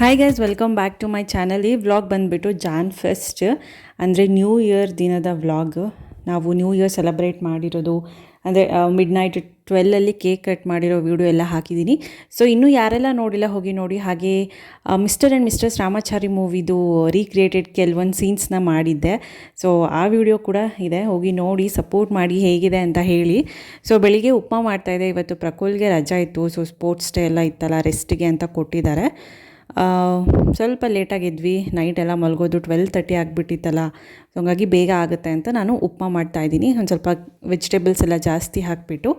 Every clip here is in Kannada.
Hi guys, welcome back to my channel. ಈ ವ್ಲಾಗ್ ಬಂದುಬಿಟ್ಟು ಜಾನ್ ಫೆಸ್ಟ್ ಅಂದರೆ ನ್ಯೂ ಇಯರ್ ದಿನದ ವ್ಲಾಗ್. ನಾವು ನ್ಯೂ ಇಯರ್ ಸೆಲೆಬ್ರೇಟ್ ಮಾಡಿರೋದು ಅಂದರೆ ಮಿಡ್ ನೈಟ್ 12 ಕೇಕ್ ಕಟ್ ಮಾಡಿರೋ ವಿಡಿಯೋ ಎಲ್ಲ ಹಾಕಿದ್ದೀನಿ. ಸೊ ಇನ್ನೂ ಯಾರೆಲ್ಲ ನೋಡಿಲ್ಲ ಹೋಗಿ ನೋಡಿ. ಹಾಗೆ ಮಿಸ್ಟರ್ ಆ್ಯಂಡ್ ಮಿಸ್ಟರ್ಸ್ ರಾಮಾಚಾರಿ ಮೂವಿದು ರೀಕ್ರಿಯೇಟೆಡ್ ಕೆಲವೊಂದು ಸೀನ್ಸ್ನ ಮಾಡಿದ್ದೆ. ಸೊ ಆ ವಿಡಿಯೋ ಕೂಡ ಇದೆ, ಹೋಗಿ ನೋಡಿ ಸಪೋರ್ಟ್ ಮಾಡಿ ಹೇಗಿದೆ ಅಂತ ಹೇಳಿ. ಸೊ ಬೆಳಿಗ್ಗೆ ಉಪ್ಮಾ ಮಾಡ್ತಾಯಿದ್ದೆ. ಇವತ್ತು ಪ್ರಕುಲ್ಗೆ ರಜಾ ಇತ್ತು, ಸೊ ಸ್ಪೋರ್ಟ್ಸ್ ಡೇ ಎಲ್ಲ ಇತ್ತಲ್ಲ, ರೆಸ್ಟಿಗೆ ಅಂತ ಕೊಟ್ಟಿದ್ದಾರೆ. ಸ್ವಲ್ಪ ಲೇಟಾಗಿದ್ವಿ, ನೈಟ್ ಎಲ್ಲ ಮಲಗೋದು 12:30 ಆಗಿಬಿಟ್ಟಿತ್ತಲ್ಲ. ಸೊ ಹಂಗಾಗಿ ಬೇಗ ಆಗುತ್ತೆ ಅಂತ ನಾನು ಉಪ್ಮಾ ಮಾಡ್ತಾಯಿದ್ದೀನಿ, ಒಂದು ಸ್ವಲ್ಪ ವೆಜಿಟೇಬಲ್ಸ್ ಎಲ್ಲ ಜಾಸ್ತಿ ಹಾಕಿಬಿಟ್ಟು.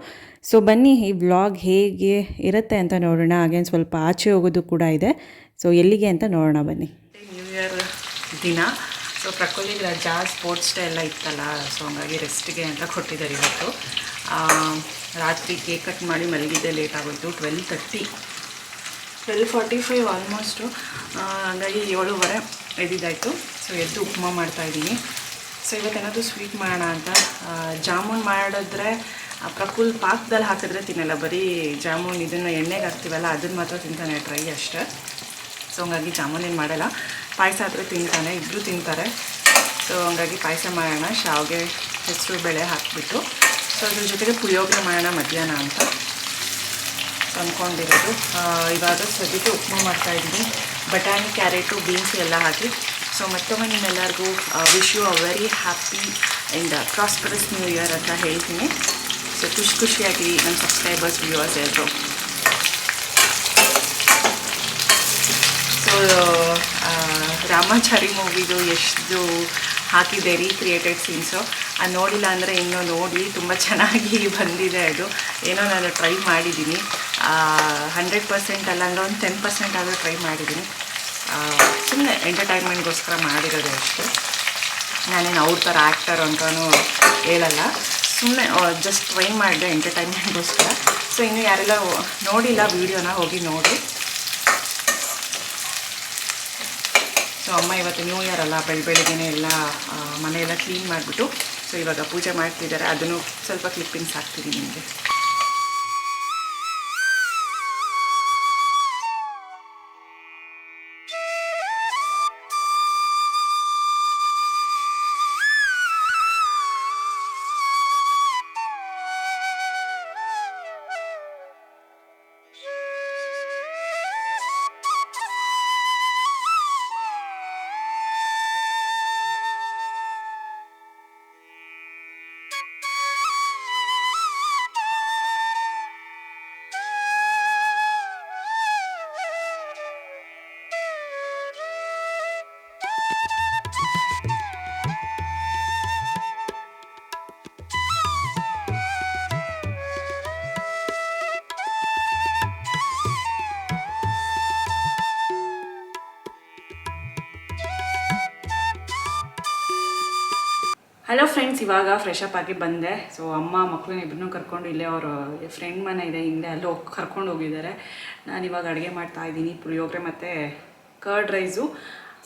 ಸೊ ಬನ್ನಿ ಈ ವ್ಲಾಗ್ ಹೇಗೆ ಇರುತ್ತೆ ಅಂತ ನೋಡೋಣ. ಹಾಗೆ ಸ್ವಲ್ಪ ಆಚೆ ಹೋಗೋದು ಕೂಡ ಇದೆ. ಸೊ ಎಲ್ಲಿಗೆ ಅಂತ ನೋಡೋಣ ಬನ್ನಿ. ನ್ಯೂ ಇಯರ್ ದಿನ ಸೊ ಪ್ರಕೃತಿಗೆ ರಜಾ, ಸ್ಪೋರ್ಟ್ಸ್ ಡೇ ಎಲ್ಲ ಇತ್ತಲ್ಲ, ಸೊ ಹಂಗಾಗಿ ರೆಸ್ಟಿಗೆ ಅಂತ ಕೊಟ್ಟಿದ್ದಾರೆ ಇವತ್ತು. ರಾತ್ರಿ ಕೇಕ್ ಕಟ್ ಮಾಡಿ ಮಲಗಿದ್ದೆ ಲೇಟ್ ಆಗೋಯ್ತು, 12:45 ಆಲ್ಮೋಸ್ಟು. ಹಂಗಾಗಿ 7:15 ಎದ್ದಿದ್ದಾಯಿತು. ಸೊ ಎದ್ದು ಉಪ್ಮಾ ಮಾಡ್ತಾಯಿದ್ದೀನಿ. ಸೊ ಇವತ್ತೇನಾದರೂ ಸ್ವೀಟ್ ಮಾಡೋಣ ಅಂತ. ಜಾಮೂನ್ ಮಾಡಿದ್ರೆ ಪ್ರಕುಲ್ ಪಾಕದಲ್ಲಿ ಹಾಕಿದ್ರೆ ತಿನ್ನಲ್ಲ, ಬರೀ ಜಾಮೂನ್ ಇದನ್ನು ಎಣ್ಣೆಗೆ ಹಾಕ್ತೀವಲ್ಲ ಅದನ್ನು ಮಾತ್ರ ತಿಂತಾನೆ, ಡ್ರೈ ಅಷ್ಟೇ. ಸೊ ಹಂಗಾಗಿ ಜಾಮೂನ್ ಏನು ಮಾಡಲ್ಲ. ಪಾಯಸ ಆದರೆ ತಿಂತಾನೆ, ಇಬ್ಬರು ತಿಂತಾರೆ. ಸೊ ಹಂಗಾಗಿ ಪಾಯಸ ಮಾಡೋಣ, ಶಾವಿಗೆ ಹೆಸರು ಬೇಳೆ ಹಾಕಿಬಿಟ್ಟು. ಸೊ ಅದ್ರ ಜೊತೆಗೆ ಪುಳಿಯೋಗರೆ ಮಾಡೋಣ ಮಧ್ಯಾಹ್ನ ಅಂತ ಅಂದ್ಕೊಂಡಿರೋದು. ಇವಾಗ ಸದ್ಯಕ್ಕೆ ಉಪ್ಮಾ ಮಾಡ್ತಾಯಿದ್ದೀನಿ, ಬಟಾಣಿ, ಕ್ಯಾರೆಟು, ಬೀನ್ಸು ಎಲ್ಲ ಹಾಕಿ. ಸೊ ಮತ್ತೊಮ್ಮೆ ನಿಮ್ಮೆಲ್ಲರಿಗೂ wish you a very happy and prosperous new year ಅಂತ ಹೇಳ್ತೀನಿ. ಸೊ ಖುಷಿಯಾಗಿ ನಮ್ಮ ಸಬ್ಸ್ಕ್ರೈಬರ್ಸ್, ವ್ಯೂವರ್ಸ್ ಎಲ್ಲರೂ. ಸೊ ರಾಮಾಚಾರಿ ಮೂವಿದು ಎಷ್ಟು ಹಾಕಿದೆ ರೀಕ್ರಿಯೇಟೆಡ್ ಸೀನ್ಸು, ಅದು ನೋಡಿಲ್ಲ ಅಂದರೆ ಇನ್ನೂ ನೋಡಿ, ತುಂಬ ಚೆನ್ನಾಗಿ ಬಂದಿದೆ. ಅದು ಏನೋ ನಾನು ಟ್ರೈ ಮಾಡಿದ್ದೀನಿ, 100% ಅಲ್ಲ ಅಂದರೆ ಒಂದು 10% ಆದರೂ ಟ್ರೈ ಮಾಡಿದ್ದೀನಿ. ಸುಮ್ಮನೆ ಎಂಟರ್ಟೈನ್ಮೆಂಟ್ಗೋಸ್ಕರ ಮಾಡಿರೋದು ಅಷ್ಟೇ. ನಾನೇನು ಅವ್ರ ಥರ ಆ್ಯಕ್ಟರ್ ಅಂತಲೂ ಹೇಳಲ್ಲ, ಸುಮ್ಮನೆ ಜಸ್ಟ್ ಟ್ರೈ ಮಾಡಿದೆ ಎಂಟರ್ಟೈನ್ಮೆಂಟ್ಗೋಸ್ಕರ. ಸೊ ಇನ್ನು ಯಾರೆಲ್ಲ ನೋಡಿಲ್ಲ ವೀಡಿಯೋನ ಹೋಗಿ ನೋಡಿ. ಸೊ ಅಮ್ಮ ಇವತ್ತು ನ್ಯೂ ಇಯರ್ ಅಲ್ಲ, ಬೆಳಗ್ಗೆನೇ ಎಲ್ಲ ಮನೆಯೆಲ್ಲ ಕ್ಲೀನ್ ಮಾಡಿಬಿಟ್ಟು ಸೊ ಇವಾಗ ಪೂಜೆ ಮಾಡ್ತಿದ್ದಾರೆ. ಅದನ್ನು ಸ್ವಲ್ಪ ಕ್ಲಿಪ್ಪಿಂಗ್ಸ್ ಹಾಕ್ತೀನಿ ನಿಮಗೆ. ಹಲೋ ಫ್ರೆಂಡ್ಸ್, ಇವಾಗ ಫ್ರೆಶ್ ಅಪ್ ಆಗಿ ಬಂದೆ. ಸೊ ಅಮ್ಮ ಮಕ್ಕಳನ್ನ ಇಬ್ಬರನ್ನೂ ಕರ್ಕೊಂಡು ಇಲ್ಲೇ ಅವರು ಫ್ರೆಂಡ್ ಮನೆ ಇದೆ ಹಿಂದೆ, ಅಲ್ಲಿ ಹೋಗಿ ಕರ್ಕೊಂಡು ಹೋಗಿದ್ದಾರೆ. ನಾನಿವಾಗ ಅಡುಗೆ ಮಾಡ್ತಾಯಿದ್ದೀನಿ, ಪುಳಿಯೋಗರೆ ಮತ್ತು ಕರ್ಡ್ ರೈಸು.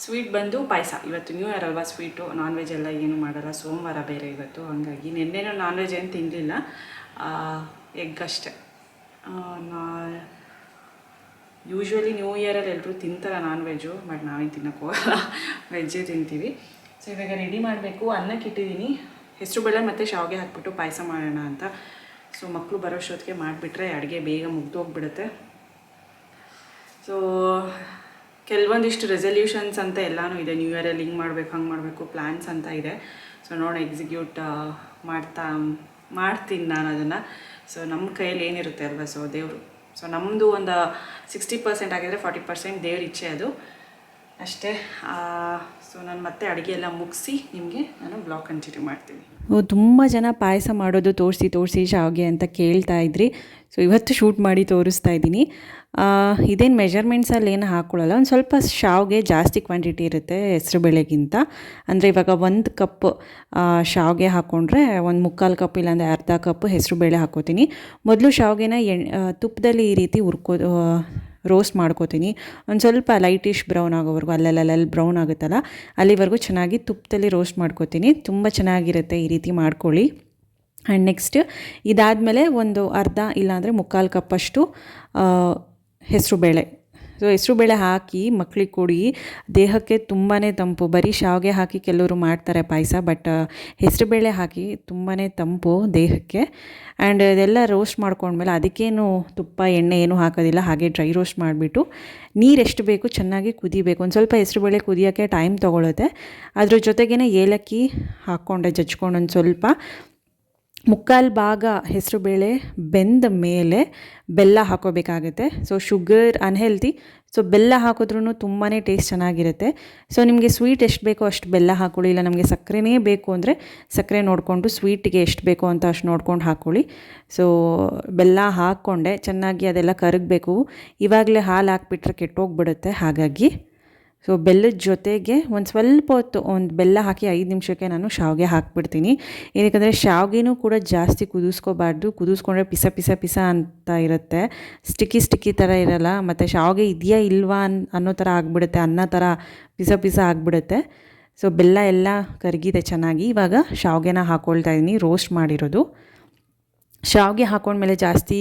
ಸ್ವೀಟ್ ಬಂದು ಪಾಯಸ. ಇವತ್ತು ನ್ಯೂ ಇಯರ್ ಅಲ್ವಾ, ಸ್ವೀಟು ನಾನ್ ವೆಜ್ ಎಲ್ಲ ಏನು ಮಾಡಲ್ಲ, ಸೋಮವಾರ ಬೇರೆ ಇವತ್ತು. ಹಾಗಾಗಿ ನಿನ್ನೆನೂ ನಾನ್ ವೆಜ್ ಏನು ತಿನ್ನಲಿಲ್ಲ, ಎಗ್ ಅಷ್ಟೆ. ಯೂಶ್ವಲಿ ನ್ಯೂ ಇಯರಲ್ಲಿ ಎಲ್ಲರೂ ತಿಂತಾರೆ ನಾನ್ ವೆಜ್ಜು, ಬಟ್ ನಾವೇನು ತಿನ್ನೋಕ್ಕೆ ಹೋಗಲ್ಲ, ವೆಜ್ಜೇ ತಿಂತೀವಿ. ಸೊ ಇವಾಗ ರೆಡಿ ಮಾಡಬೇಕು. ಅನ್ನಕ್ಕೆ ಇಟ್ಟಿದ್ದೀನಿ, ಹೆಸರುಬೇಳೆ ಮತ್ತು ಶಾವಿಗೆ ಹಾಕ್ಬಿಟ್ಟು ಪಾಯಸ ಮಾಡೋಣ ಅಂತ. ಸೊ ಮಕ್ಕಳು ಬರೋಷ್ಟೊತ್ತಿಗೆ ಮಾಡಿಬಿಟ್ರೆ ಅಡುಗೆ ಬೇಗ ಮುಗ್ದೋಗ್ಬಿಡುತ್ತೆ. ಸೊ ಕೆಲವೊಂದಿಷ್ಟು ರೆಸಲ್ಯೂಷನ್ಸ್ ಅಂತ ಎಲ್ಲನೂ ಇದೆ, ನ್ಯೂ ಇಯರಲ್ಲಿ ಹಿಂಗೆ ಮಾಡಬೇಕು, ಹಂಗೆ ಮಾಡಬೇಕು, ಪ್ಲ್ಯಾನ್ಸ್ ಅಂತ ಇದೆ. ಸೊ ನೋಡಿ ಎಕ್ಸಿಕ್ಯೂಟ್ ಮಾಡ್ತೀನಿ ನಾನು ಅದನ್ನು. ಸೊ ನಮ್ಮ ಕೈಯಲ್ಲಿ ಏನಿರುತ್ತೆ ಅಲ್ವಾ, ಸೊ ದೇವರು. ಸೊ ನಮ್ಮದು ಒಂದು 60% ಆಗಿದ್ರೆ 40% ದೇವ್ರ ಇಚ್ಛೆ, ಅದು ಅಷ್ಟೇ. ಸೊ ನಾನು ಮತ್ತೆ ಅಡುಗೆ ಎಲ್ಲ ಮುಗಿಸಿ ನಿಮಗೆ ನಾನು ಬ್ಲಾಗ್ ಕಂಟಿನ್ಯೂ ಮಾಡ್ತೀನಿ. ತುಂಬ ಜನ ಪಾಯಸ ಮಾಡೋದು ತೋರಿಸಿ ಶಾವಿಗೆ ಅಂತ ಕೇಳ್ತಾ ಇದ್ರಿ. ಸೊ ಇವತ್ತು ಶೂಟ್ ಮಾಡಿ ತೋರಿಸ್ತಾ ಇದ್ದೀನಿ. ಇದೇನು ಮೆಜರ್ಮೆಂಟ್ಸಲ್ಲಿ ಏನು ಹಾಕ್ಕೊಳ್ಳಲ್ಲ, ಒಂದು ಸ್ವಲ್ಪ ಶಾವಿಗೆ ಜಾಸ್ತಿ ಕ್ವಾಂಟಿಟಿ ಇರುತ್ತೆ ಹೆಸರುಬೇಳೆಗಿಂತ. ಅಂದರೆ ಇವಾಗ 1 ಕಪ್ ಶಾವಿಗೆ ಹಾಕ್ಕೊಂಡ್ರೆ 1/4 ಕಪ್ ಇಲ್ಲಾಂದರೆ ಅರ್ಧ ಕಪ್ ಹೆಸರುಬೇಳೆ ಹಾಕ್ಕೋತೀನಿ. ಮೊದಲು ಶಾವಿಗೆನ ತುಪ್ಪದಲ್ಲಿ ಈ ರೀತಿ ರೋಸ್ಟ್ ಮಾಡ್ಕೋತೀನಿ. ಒಂದು ಸ್ವಲ್ಪ ಲೈಟಿಶ್ ಬ್ರೌನ್ ಆಗೋವರೆಗೂ, ಅಲ್ಲೆಲ್ಲಿ ಬ್ರೌನ್ ಆಗುತ್ತಲ್ಲ ಅಲ್ಲಿವರೆಗೂ ಚೆನ್ನಾಗಿ ತುಪ್ಪದಲ್ಲಿ ರೋಸ್ಟ್ ಮಾಡ್ಕೋತೀನಿ. ತುಂಬ ಚೆನ್ನಾಗಿರುತ್ತೆ, ಈ ರೀತಿ ಮಾಡ್ಕೊಳ್ಳಿ. ಆ್ಯಂಡ್ ನೆಕ್ಸ್ಟ್ ಇದಾದಮೇಲೆ ಒಂದು ಅರ್ಧ ಇಲ್ಲಾಂದರೆ 3/4 ಕಪ್ಪಷ್ಟು ಹೆಸರುಬೇಳೆ ಸೊ ಹೆಸರುಬೇಳೆ ಹಾಕಿ ಮಕ್ಕಳಿಗೆ ಕೊಡಿ, ದೇಹಕ್ಕೆ ತುಂಬಾ ತಂಪು. ಬರೀ ಶಾವಿಗೆ ಹಾಕಿ ಕೆಲವರು ಮಾಡ್ತಾರೆ ಪಾಯಸ, ಬಟ್ ಹೆಸರುಬೇಳೆ ಹಾಕಿ ತುಂಬಾ ತಂಪು ದೇಹಕ್ಕೆ. ಆ್ಯಂಡ್ ಇದೆಲ್ಲ ರೋಸ್ಟ್ ಮಾಡ್ಕೊಂಡ್ಮೇಲೆ ಅದಕ್ಕೇನು ತುಪ್ಪ ಎಣ್ಣೆ ಏನೂ ಹಾಕೋದಿಲ್ಲ, ಹಾಗೆ ಡ್ರೈ ರೋಸ್ಟ್ ಮಾಡಿಬಿಟ್ಟು ನೀರು ಎಷ್ಟು ಬೇಕು ಚೆನ್ನಾಗಿ ಕುದಿಬೇಕು. ಒಂದು ಸ್ವಲ್ಪ ಹೆಸರುಬೇಳೆ ಕುದಿಯೋಕ್ಕೆ ಟೈಮ್ ತೊಗೊಳುತ್ತೆ. ಅದ್ರ ಜೊತೆಗೇ ಏಲಕ್ಕಿ ಹಾಕ್ಕೊಂಡೆ ಜಜ್ಕೊಂಡು ಒಂದು ಸ್ವಲ್ಪ. ಮುಕ್ಕಾಲು ಭಾಗ ಹೆಸರುಬೇಳೆ ಬೆಂದ ಮೇಲೆ ಬೆಲ್ಲ ಹಾಕೋಬೇಕಾಗುತ್ತೆ. ಸೊ ಶುಗರ್ ಅನ್ಹೆಲ್ತಿ, ಸೊ ಬೆಲ್ಲ ಹಾಕಿದ್ರೂ ತುಂಬಾ ಟೇಸ್ಟ್ ಚೆನ್ನಾಗಿರುತ್ತೆ. ಸೊ ನಿಮಗೆ ಸ್ವೀಟ್ ಎಷ್ಟು ಬೇಕೋ ಅಷ್ಟು ಬೆಲ್ಲ ಹಾಕ್ಕೊಳ್ಳಿ, ಇಲ್ಲ ನಮಗೆ ಸಕ್ಕರೆನೇ ಬೇಕು ಅಂದರೆ ಸಕ್ಕರೆ ನೋಡಿಕೊಂಡು ಸ್ವೀಟಿಗೆ ಎಷ್ಟು ಬೇಕೋ ಅಂತ ಅಷ್ಟು ನೋಡ್ಕೊಂಡು ಹಾಕ್ಕೊಳ್ಳಿ. ಸೊ ಬೆಲ್ಲ ಹಾಕ್ಕೊಂಡೆ ಚೆನ್ನಾಗಿ ಅದೆಲ್ಲ ಕರಗಬೇಕು. ಇವಾಗಲೇ ಹಾಲು ಹಾಕ್ಬಿಟ್ರೆ ಕೆಟ್ಟೋಗ್ಬಿಡುತ್ತೆ. ಹಾಗಾಗಿ ಸೊ ಬೆಲ್ಲದ ಜೊತೆಗೆ ಒಂದು ಸ್ವಲ್ಪ ಹೊತ್ತು ಒಂದು ಬೆಲ್ಲ ಹಾಕಿ 5 ನಿಮಿಷಕ್ಕೆ ನಾನು ಶಾವಿಗೆ ಹಾಕ್ಬಿಡ್ತೀನಿ. ಏನಕ್ಕೆ ಶಾವಿಗೆನೂ ಕೂಡ ಜಾಸ್ತಿ ಕುದಿಸ್ಕೋಬಾರ್ದು, ಕುದಿಸ್ಕೊಂಡ್ರೆ ಪಿಸ ಅಂತ ಇರುತ್ತೆ, ಸ್ಟಿಕ್ಕಿ ಥರ ಇರಲ್ಲ. ಮತ್ತು ಶಾವಿಗೆ ಇದೆಯಾ ಇಲ್ವಾ ಅನ್ನೋ ಥರ ಆಗಿಬಿಡುತ್ತೆ, ಅನ್ನ ಥರ ಪಿಸ ಆಗಿಬಿಡುತ್ತೆ. ಸೊ ಬೆಲ್ಲ ಎಲ್ಲ ಕರಗಿದೆ ಚೆನ್ನಾಗಿ. ಇವಾಗ ಶಾವಿಗೆನ ಹಾಕ್ಕೊಳ್ತಾ ಇದ್ದೀನಿ, ರೋಸ್ಟ್ ಮಾಡಿರೋದು. ಶಾವಿಗೆ ಹಾಕ್ಕೊಂಡ್ಮೇಲೆ ಜಾಸ್ತಿ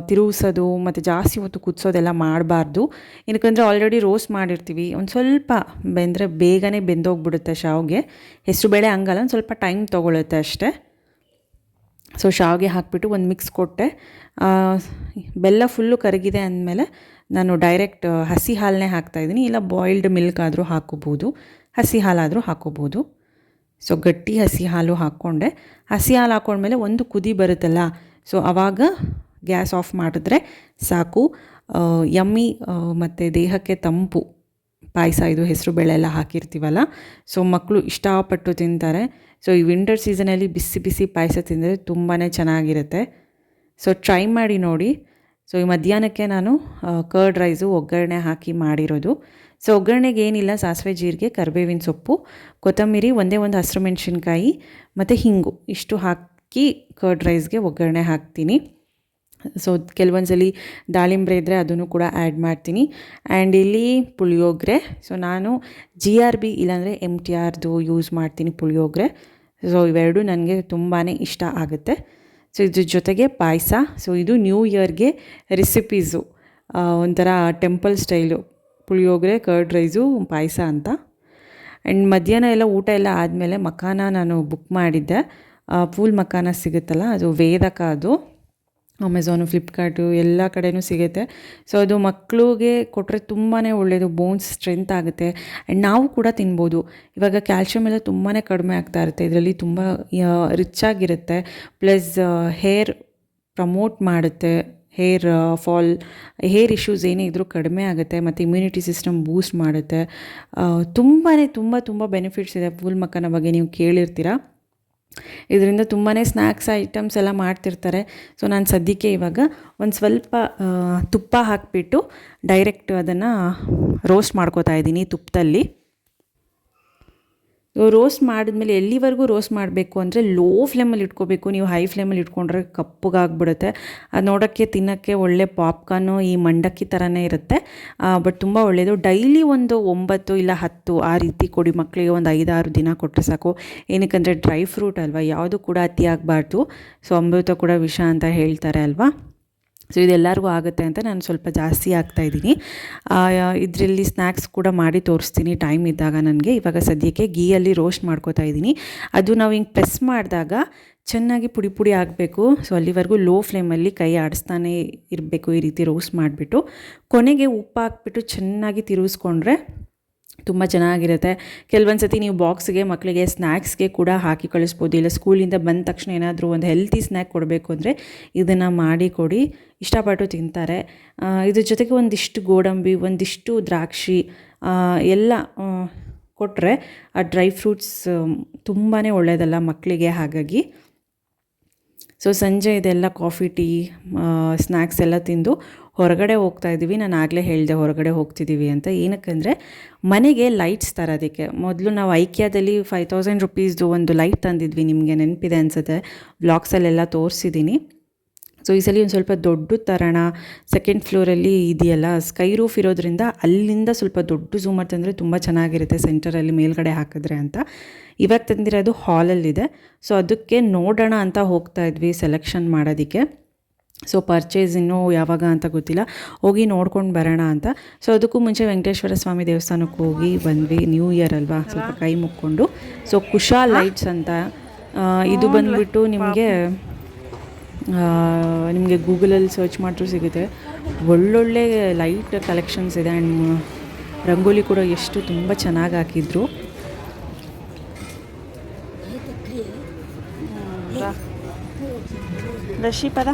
ತಿರುಗಿಸೋದು ಮತ್ತು ಜಾಸ್ತಿ ಹೊತ್ತು ಕುದಿಸೋದೆಲ್ಲ ಮಾಡಬಾರ್ದು. ಏನಕ್ಕಂದರೆ ಆಲ್ರೆಡಿ ರೋಸ್ಟ್ ಮಾಡಿರ್ತೀವಿ, ಒಂದು ಸ್ವಲ್ಪ ಬೆಂದರೆ ಬೇಗನೆ ಬೆಂದೋಗ್ಬಿಡುತ್ತೆ ಶಾವಿಗೆ. ಹೆಸರುಬೇಳೆ ಹಂಗಲ್ಲ, ಒಂದು ಸ್ವಲ್ಪ ಟೈಮ್ ತೊಗೊಳುತ್ತೆ ಅಷ್ಟೇ. ಸೊ ಶಾವಿಗೆ ಹಾಕಿಬಿಟ್ಟು ಒಂದು ಮಿಕ್ಸ್ ಕೊಟ್ಟೆ. ಬೆಲ್ಲ ಫುಲ್ಲು ಕರಗಿದೆ ಅಂದಮೇಲೆ ನಾನು ಡೈರೆಕ್ಟ್ ಹಸಿ ಹಾಲನ್ನೇ ಹಾಕ್ತಾಯಿದ್ದೀನಿ, ಇಲ್ಲ ಬಾಯ್ಲ್ಡ್ ಮಿಲ್ಕ್ ಆದರೂ ಹಾಕೋಬೋದು, ಹಸಿ ಹಾಲಾದರೂ ಹಾಕೋಬೋದು. ಸೊ ಗಟ್ಟಿ ಹಸಿ ಹಾಲು ಹಾಕ್ಕೊಂಡೆ. ಹಸಿ ಹಾಲು ಹಾಕ್ಕೊಂಡ್ಮೇಲೆ ಒಂದು ಕುದಿ ಬರುತ್ತಲ್ಲ, ಸೊ ಆವಾಗ ಗ್ಯಾಸ್ ಆಫ್ ಮಾಡಿದ್ರೆ ಸಾಕು. ಯಮ್ಮಿ ಮತ್ತು ದೇಹಕ್ಕೆ ತಂಪು ಪಾಯಸ ಇದು, ಹೆಸರುಬೇಳೆ ಎಲ್ಲ ಹಾಕಿರ್ತೀವಲ್ಲ, ಸೊ ಮಕ್ಕಳು ಇಷ್ಟಪಟ್ಟು ತಿಂತಾರೆ. ಸೊ ಈ ವಿಂಟರ್ ಸೀಸನಲ್ಲಿ ಬಿಸಿ ಪಾಯಸ ತಿಂದರೆ ತುಂಬಾ ಚೆನ್ನಾಗಿರುತ್ತೆ. ಸೊ ಟ್ರೈ ಮಾಡಿ ನೋಡಿ. ಸೊ ಈ ಮಧ್ಯಾಹ್ನಕ್ಕೆ ನಾನು ಕರ್ಡ್ ರೈಸು ಒಗ್ಗರಣೆ ಹಾಕಿ ಮಾಡಿರೋದು. ಸೊ ಒಗ್ಗರಣೆಗೆ ಏನಿಲ್ಲ, ಸಾಸಿವೆ ಜೀರಿಗೆ, ಕರಿಬೇವಿನ ಸೊಪ್ಪು, ಕೊತ್ತಂಬರಿ, ಒಂದೇ ಒಂದು ಹಸಿರು ಮೆಣಸಿನ್ಕಾಯಿ ಮತ್ತು ಹಿಂಗು ಇಷ್ಟು ಹಾಕಿ ಕರ್ಡ್ ರೈಸ್ಗೆ ಒಗ್ಗರಣೆ ಹಾಕ್ತೀನಿ. ಸೊ ಕೆಲವೊಂದ್ಸಲಿ ದಾಳಿಂಬ್ರೆ ಇದ್ದರೆ ಅದನ್ನು ಕೂಡ ಆ್ಯಡ್ ಮಾಡ್ತೀನಿ. ಆ್ಯಂಡ್ ಇಲ್ಲಿ ಪುಳಿಯೋಗರೆ, ಸೊ ನಾನು GRB ಇಲ್ಲಾಂದರೆ MTRದು ಯೂಸ್ ಮಾಡ್ತೀನಿ ಪುಳಿಯೋಗರೆ. ಸೊ ಇವೆರಡು ನನಗೆ ತುಂಬಾ ಇಷ್ಟ ಆಗುತ್ತೆ. ಸೊ ಇದ್ರ ಜೊತೆಗೆ ಪಾಯಸ. ಸೊ ಇದು ನ್ಯೂ ಇಯರ್ಗೆ ರೆಸಿಪೀಸು, ಒಂಥರ temple style, puliyogare, curd rice, ಪಾಯಸ ಅಂತ. ಆ್ಯಂಡ್ ಮಧ್ಯಾಹ್ನ ಎಲ್ಲ ಊಟ ಎಲ್ಲ ಆದಮೇಲೆ ಮಖಾನ ನಾನು ಬುಕ್ ಮಾಡಿದ್ದೆ. ಫುಲ್ ಮಖಾನ ಸಿಗುತ್ತಲ್ಲ, ಅದು ವೇದಕ, ಅದು ಅಮೆಝಾನು, ಫ್ಲಿಪ್ಕಾರ್ಟು ಎಲ್ಲ ಕಡೆಯೂ ಸಿಗುತ್ತೆ. ಸೊ ಅದು ಮಕ್ಕಳಿಗೆ ಕೊಟ್ಟರೆ ತುಂಬಾ ಒಳ್ಳೆಯದು, ಬೋನ್ಸ್ ಸ್ಟ್ರೆಂತ್ ಆಗುತ್ತೆ. ಆ್ಯಂಡ್ ನಾವು ಕೂಡ ತಿನ್ಬೋದು. ಇವಾಗ ಕ್ಯಾಲ್ಶಿಯಮ್ ಎಲ್ಲ ತುಂಬಾ ಕಡಿಮೆ ಆಗ್ತಾ ಇರುತ್ತೆ, ಇದರಲ್ಲಿ ತುಂಬ ರಿಚ್ ಆಗಿರುತ್ತೆ. ಪ್ಲಸ್ ಹೇರ್ ಪ್ರಮೋಟ್ ಮಾಡುತ್ತೆ, ಹೇರ್ ಫಾಲ್, ಹೇರ್ ಇಶ್ಯೂಸ್ ಏನೇ ಇದ್ದರೂ ಕಡಿಮೆ ಆಗುತ್ತೆ, ಮತ್ತು ಇಮ್ಯುನಿಟಿ ಸಿಸ್ಟಮ್ ಬೂಸ್ಟ್ ಮಾಡುತ್ತೆ. ತುಂಬ ಬೆನಿಫಿಟ್ಸ್ ಇದೆ ಫುಲ್ ಮಖಾನ ಬಗ್ಗೆ, ನೀವು ಕೇಳಿರ್ತೀರ. ಇದರಿಂದ ತುಂಬಾ ಸ್ನ್ಯಾಕ್ಸ್ ಐಟಮ್ಸ್ ಎಲ್ಲ ಮಾಡ್ತಿರ್ತಾರೆ. ಸೊ ನಾನು ಸದ್ಯಕ್ಕೆ ಇವಾಗ ಒಂದು ಸ್ವಲ್ಪ ತುಪ್ಪ ಹಾಕಿಬಿಟ್ಟು ಡೈರೆಕ್ಟ್ ಅದನ್ನು ರೋಸ್ಟ್ ಮಾಡ್ಕೋತಾ ಇದ್ದೀನಿ ತುಪ್ಪದಲ್ಲಿ. ರೋಸ್ಟ್ ಮಾಡಿದ್ಮೇಲೆ ಎಲ್ಲಿವರೆಗೂ ರೋಸ್ಟ್ ಮಾಡಬೇಕು ಅಂದರೆ ಲೋ ಫ್ಲೇಮಲ್ಲಿ ಇಟ್ಕೋಬೇಕು. ನೀವು ಹೈ ಫ್ಲೇಮಲ್ಲಿ ಇಟ್ಕೊಂಡ್ರೆ ಕಪ್ಪಗಾಗ್ಬಿಡುತ್ತೆ. ಅದು ನೋಡೋಕ್ಕೆ ತಿನ್ನೋಕ್ಕೆ ಒಳ್ಳೆ ಪಾಪ್ಕಾರ್ನು, ಈ ಮಂಡಕ್ಕಿ ಥರನೇ ಇರುತ್ತೆ, ಬಟ್ ತುಂಬ ಒಳ್ಳೆಯದು. ಡೈಲಿ ಒಂದು 9 ಇಲ್ಲ 10 ಆ ರೀತಿ ಕೊಡಿ ಮಕ್ಕಳಿಗೆ, ಒಂದು 5-6 ದಿನ ಕೊಟ್ಟರೆ ಸಾಕು. ಏನಕ್ಕಂದರೆ ಡ್ರೈ ಫ್ರೂಟ್ ಅಲ್ವಾ, ಯಾವುದು ಕೂಡ ಅತಿ ಆಗಬಾರ್ದು. ಸೊ ಅಮೃತ ಕೂಡ ವಿಷ ಅಂತ ಹೇಳ್ತಾರೆ ಅಲ್ವಾ. ಸೊ ಇದೆಲ್ಲರಿಗೂ ಆಗುತ್ತೆ ಅಂತ ನಾನು ಸ್ವಲ್ಪ ಜಾಸ್ತಿ ಹಾಕ್ತಾಯಿದ್ದೀನಿ. ಇದರಲ್ಲಿ ಸ್ನ್ಯಾಕ್ಸ್ ಕೂಡ ಮಾಡಿ ತೋರಿಸ್ತೀನಿ ಟೈಮ್ ಇದ್ದಾಗ ನನಗೆ. ಇವಾಗ ಸದ್ಯಕ್ಕೆ ಗೀಯಲ್ಲಿ ರೋಸ್ಟ್ ಮಾಡ್ಕೋತಾ ಇದ್ದೀನಿ. ಅದು ನಾವು ಹಿಂಗೆ ಪ್ರೆಸ್ ಮಾಡಿದಾಗ ಚೆನ್ನಾಗಿ ಪುಡಿ ಆಗಬೇಕು. ಸೊ ಅಲ್ಲಿವರೆಗೂ ಲೋ ಫ್ಲೇಮಲ್ಲಿ ಕೈ ಆಡಿಸ್ತಾನೆ ಇರಬೇಕು. ಈ ರೀತಿ ರೋಸ್ಟ್ ಮಾಡಿಬಿಟ್ಟು ಕೊನೆಗೆ ಉಪ್ಪು ಹಾಕ್ಬಿಟ್ಟು ಚೆನ್ನಾಗಿ ತಿರುಗಿಸ್ಕೊಂಡ್ರೆ ತುಂಬ ಚೆನ್ನಾಗಿರುತ್ತೆ. ಕೆಲವೊಂದು ಸತಿ ನೀವು ಬಾಕ್ಸ್ಗೆ ಮಕ್ಕಳಿಗೆ ಸ್ನ್ಯಾಕ್ಸ್ಗೆ ಕೂಡ ಹಾಕಿ ಕಳಿಸ್ಬೋದು. ಇಲ್ಲ ಸ್ಕೂಲಿಂದ ಬಂದ ತಕ್ಷಣ ಏನಾದರೂ ಒಂದು ಹೆಲ್ತಿ ಸ್ನ್ಯಾಕ್ ಕೊಡಬೇಕು ಅಂದರೆ ಇದನ್ನು ಮಾಡಿ ಕೊಡಿ, ಇಷ್ಟಪಟ್ಟು ತಿಂತಾರೆ. ಇದ್ರ ಜೊತೆಗೆ ಒಂದಿಷ್ಟು ಗೋಡಂಬಿ, ಒಂದಿಷ್ಟು ದ್ರಾಕ್ಷಿ ಎಲ್ಲ ಕೊಟ್ಟರೆ ಆ ಡ್ರೈ ಫ್ರೂಟ್ಸ್ ತುಂಬಾ ಒಳ್ಳೆಯದಲ್ಲ ಮಕ್ಕಳಿಗೆ. ಹಾಗಾಗಿ ಸೊ ಸಂಜೆ ಇದೆಲ್ಲ ಕಾಫಿ, ಟೀ, ಸ್ನ್ಯಾಕ್ಸ್ ಎಲ್ಲ ತಿಂದು ಹೊರಗಡೆ ಹೋಗ್ತಾಯಿದ್ದೀವಿ. ನಾನು ಆಗಲೇ ಹೇಳಿದೆ ಹೊರಗಡೆ ಹೋಗ್ತಿದ್ದೀವಿ ಅಂತ. ಏನಕ್ಕಂದರೆ ಮನೆಗೆ ಲೈಟ್ಸ್ ತರೋದಕ್ಕೆ. ಮೊದಲು ನಾವು ಐಕ್ಯಾದಲ್ಲಿ 5000 ರುಪೀಸ್ದು ಒಂದು ಲೈಟ್ ತಂದಿದ್ವಿ, ನಿಮಗೆ ನೆನಪಿದೆ ಅನಿಸುತ್ತೆ, ವ್ಲಾಗ್ಸಲ್ಲೆಲ್ಲ ತೋರಿಸಿದ್ದೀನಿ. ಸೊ ಈ ಸಲ ಒಂದು ಸ್ವಲ್ಪ ದೊಡ್ಡ ತರೋಣ, ಸೆಕೆಂಡ್ ಫ್ಲೋರಲ್ಲಿ ಇದೆಯಲ್ಲ ಸ್ಕೈ ರೂಫ್ ಇರೋದ್ರಿಂದ ಅಲ್ಲಿಂದ ಸ್ವಲ್ಪ ದೊಡ್ಡ ಝೂಮರ್ ತಂದರೆ ತುಂಬ ಚೆನ್ನಾಗಿರುತ್ತೆ ಸೆಂಟರಲ್ಲಿ ಮೇಲ್ಗಡೆ ಹಾಕಿದ್ರೆ ಅಂತ. ಇವಾಗ ತಂದಿರೋದು ಹಾಲಲ್ಲಿದೆ. ಸೊ ಅದಕ್ಕೆ ನೋಡೋಣ ಅಂತ ಹೋಗ್ತಾ ಇದ್ವಿ ಸೆಲೆಕ್ಷನ್ ಮಾಡೋದಕ್ಕೆ. ಸೊ ಪರ್ಚೇಸ್ ಇನ್ನೂ ಯಾವಾಗ ಅಂತ ಗೊತ್ತಿಲ್ಲ, ಹೋಗಿ ನೋಡ್ಕೊಂಡು ಬರೋಣ ಅಂತ. ಸೊ ಅದಕ್ಕೂ ಮುಂಚೆ ವೆಂಕಟೇಶ್ವರ ಸ್ವಾಮಿ ದೇವಸ್ಥಾನಕ್ಕೆ ಹೋಗಿ ಬಂದ್ವಿ. ನ್ಯೂ ಇಯರ್ ಅಲ್ವಾ, ಸ್ವಲ್ಪ ಕೈ ಮುಕ್ಕೊಂಡು. ಸೊ ಕುಶಾ ಲೈಟ್ಸ್ ಅಂತ ಇದು ಬಂದುಬಿಟ್ಟು ನಿಮಗೆ ಗೂಗಲಲ್ಲಿ ಸರ್ಚ್ ಮಾಡಿದ್ರೂ ಸಿಗುತ್ತೆ. ಒಳ್ಳೊಳ್ಳೆ ಲೈಟ್ ಕಲೆಕ್ಷನ್ಸ್ ಇದೆ. ಆ್ಯಂಡ್ ರಂಗೋಲಿ ಕೂಡ ಎಷ್ಟು ತುಂಬ ಚೆನ್ನಾಗಿ ಹಾಕಿದ್ರು. ಲಶಿ ಪದ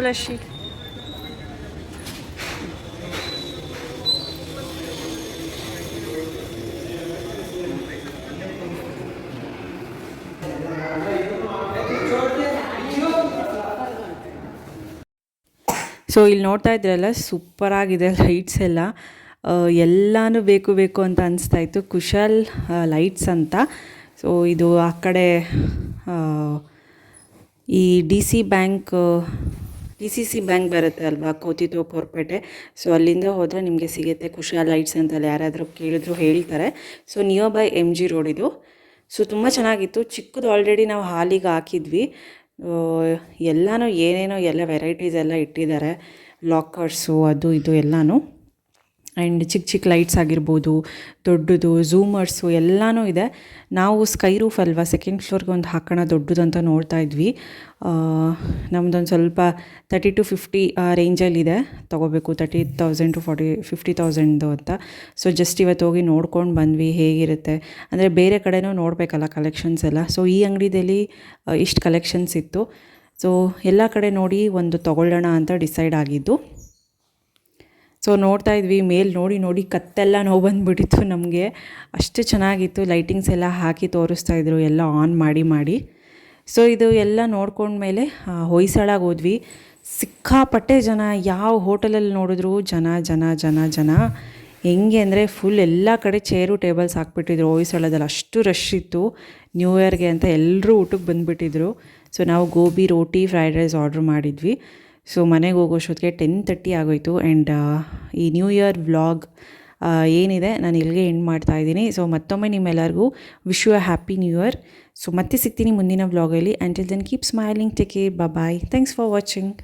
ಲಶಿ ಸೊ ಇಲ್ಲಿ ನೋಡ್ತಾ ಇದ್ರಲ್ಲ, ಸೂಪರಾಗಿದೆ ಲೈಟ್ಸ್ ಎಲ್ಲ. ಎಲ್ಲನೂ ಬೇಕು ಬೇಕು ಅಂತ ಅನಿಸ್ತಾಯಿತ್ತು. ಕುಶಾಲ್ ಲೈಟ್ಸ್ ಅಂತ. ಸೊ ಇದು ಆ ಕಡೆ ಈ ಡಿ ಸಿ ಸಿ ಬ್ಯಾಂಕ್ ಬರುತ್ತೆ ಅಲ್ವಾ, ಕೋತಿತೋಪ್ ಹೊರಪೇಟೆ. ಸೊ ಅಲ್ಲಿಂದ ಹೋದರೆ ನಿಮಗೆ ಸಿಗುತ್ತೆ ಕುಶಾಲ್ ಲೈಟ್ಸ್ ಅಂತ. ಅಲ್ಲಿ ಯಾರಾದರೂ ಕೇಳಿದ್ರು ಹೇಳ್ತಾರೆ. So near by MG road ಇದು. ಸೊ ತುಂಬ ಚೆನ್ನಾಗಿತ್ತು. ಚಿಕ್ಕದು ಆಲ್ರೆಡಿ ನಾವು ಹಾಲಿಗೆ ಹಾಕಿದ್ವಿ. ಎಲ್ಲನೂ ಏನೇನೋ ಎಲ್ಲ ವೆರೈಟೀಸ್ ಎಲ್ಲ ಇಟ್ಟಿದ್ದಾರೆ, ಲಾಕರ್ಸು ಅದು ಇದು ಎಲ್ಲನೂ. ಆ್ಯಂಡ್ ಚಿಕ್ಕ ಚಿಕ್ಕ ಲೈಟ್ಸ್ ಆಗಿರ್ಬೋದು, ದೊಡ್ಡದು ಝೂಮರ್ಸು ಎಲ್ಲನೂ ಇದೆ. ನಾವು ಸ್ಕೈ ರೂಫ್ ಅಲ್ವಾ, ಸೆಕೆಂಡ್ ಫ್ಲೋರ್ಗೆ ಒಂದು ಹಾಕೋಣ ದೊಡ್ಡದು ಅಂತ ನೋಡ್ತಾ ಇದ್ವಿ. ನಮ್ಮದೊಂದು ಸ್ವಲ್ಪ 30 to 50 ರೇಂಜಲ್ಲಿದೆ, ತೊಗೋಬೇಕು 30,000 to 50,000 ಅಂತ. ಸೊ ಜಸ್ಟ್ ಇವತ್ತು ಹೋಗಿ ನೋಡ್ಕೊಂಡು ಬಂದ್ವಿ ಹೇಗಿರುತ್ತೆ ಅಂದರೆ. ಬೇರೆ ಕಡೆನೂ ನೋಡಬೇಕಲ್ಲ ಕಲೆಕ್ಷನ್ಸ್ ಎಲ್ಲ. ಸೊ ಈ ಅಂಗಡಿಯಲ್ಲಿ ಇಷ್ಟು ಕಲೆಕ್ಷನ್ಸ್ ಇತ್ತು. ಸೊ ಎಲ್ಲ ಕಡೆ ನೋಡಿ ಒಂದು ತೊಗೊಳ್ಳೋಣ ಅಂತ ಡಿಸೈಡ್ ಆಗಿದ್ದು. ಸೊ ನೋಡ್ತಾ ಇದ್ವಿ, ಮೇಲೆ ನೋಡಿ ನೋಡಿ ಕತ್ತೆಲ್ಲ ನೋವು ಬಂದುಬಿಟ್ಟಿತ್ತು ನಮಗೆ. ಅಷ್ಟು ಚೆನ್ನಾಗಿತ್ತು. ಲೈಟಿಂಗ್ಸ್ ಎಲ್ಲ ಹಾಕಿ ತೋರಿಸ್ತಾಯಿದ್ರು, ಎಲ್ಲ ಆನ್ ಮಾಡಿ. ಸೊ ಇದು ಎಲ್ಲ ನೋಡ್ಕೊಂಡ್ಮೇಲೆ ಹೊಯ್ಸಳಾಗಿ ಹೋದ್ವಿ. ಸಿಕ್ಕಾಪಟ್ಟೆ ಜನ, ಯಾವ ಹೋಟೆಲಲ್ಲಿ ನೋಡಿದ್ರು ಜನ. ಹೆಂಗೆ ಅಂದರೆ ಫುಲ್ ಎಲ್ಲ ಕಡೆ ಚೇರು ಟೇಬಲ್ಸ್ ಹಾಕ್ಬಿಟ್ಟಿದ್ರು ಹೊಯ್ಸಳದಲ್ಲಿ. ಅಷ್ಟು ರಶ್ ಇತ್ತು ನ್ಯೂ ಇಯರ್ಗೆ ಅಂತ. ಎಲ್ಲರೂ ಊಟಕ್ಕೆ ಬಂದುಬಿಟ್ಟಿದ್ರು. ಸೊ ನಾವು ಗೋಬಿ, ರೋಟಿ, ಫ್ರೈಡ್ ರೈಸ್ ಆರ್ಡ್ರ್ ಮಾಡಿದ್ವಿ. ಸೊ ಮನೆಗೆ ಹೋಗೋಷ್ಟೊತ್ತಿಗೆ 10:30 ಆಗೋಯಿತು. ಆ್ಯಂಡ್ ಈ ನ್ಯೂ ಇಯರ್ ವ್ಲಾಗ್ ಏನಿದೆ ನಾನು ಇಲ್ಲಿಗೆ ಎಂಡ್ ಮಾಡ್ತಾಯಿದ್ದೀನಿ. ಸೊ ಮತ್ತೊಮ್ಮೆ ನಿಮ್ಮೆಲ್ಲರಿಗೂ wish you a happy new year. So ಮತ್ತೆ ಸಿಗ್ತೀನಿ ಮುಂದಿನ ವ್ಲಾಗಲ್ಲಿ. Until then keep smiling, take care, bye. Thanks for watching.